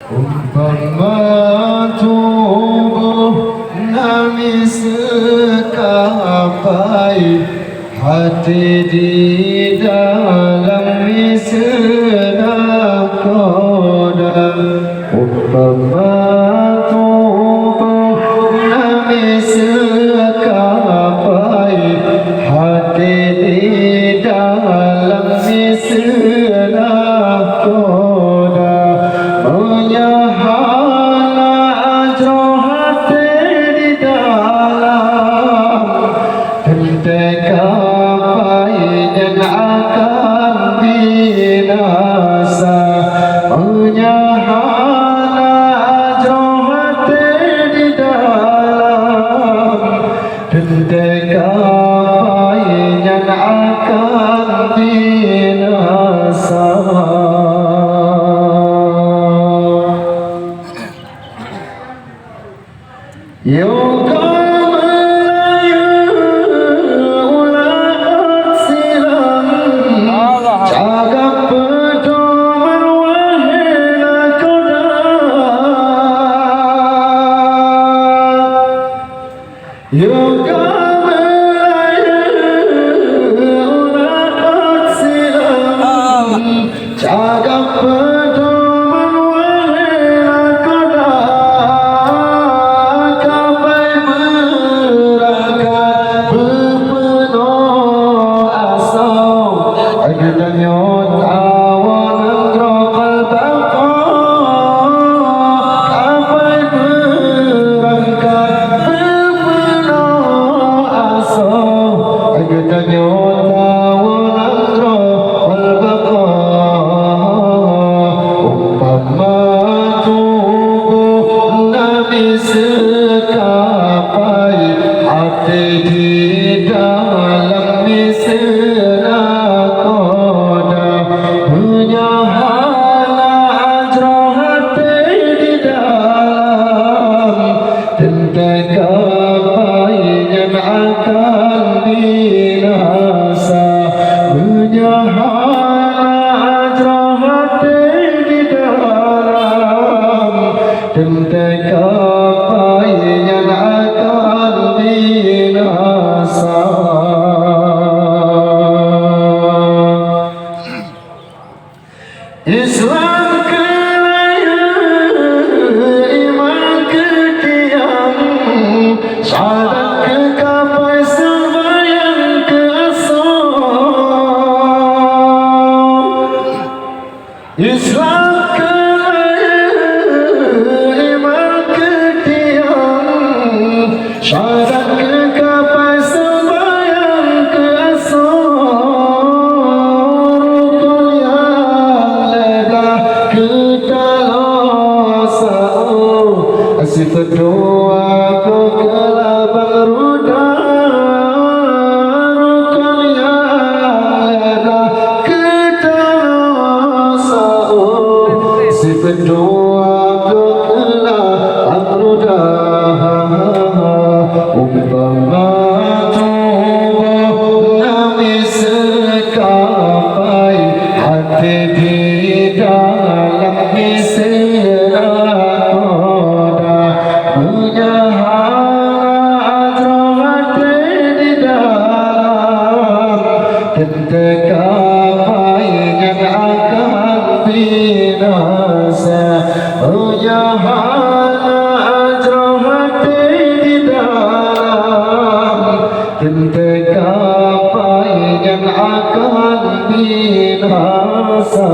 Umpama tubuh miseu kapai, hati di dalam miseu nakoda. Umpama tubuh miseu kapai, hati di dalam miseu nakoda. Menyahana ajroh hati di dalam, tentai kapai dan akan binasa. Menyahana ajroh hati di dalam, tentai kapai dan akan binasa. Yoga Melayu ulat silam, cakap pedoman wahina koda. Yoga Melayu ulat silam, cakap pedoman wahina koda. Tentai kapai yang akan binasa. Islam kelaya, iman ketiang, syahadat ke kapai sembahyang ke asal. Islam syahadat ke kapai sembahyang ke asal. Rukun yang lelah ke dalam sa'u, asyik berdoa ke kelabang ruda. Rukun yang lelah ke dalam sa'u, asyik berdoa ke kelabang ruda. Umpama tubuh miseu kapai, hati di dalam miseu nakoda. Menyahana ajroh hati di dalam, tentai kapai yang akan binasa. Menyahana ajroh hati di dalam, tentai kapai yang akan binasa.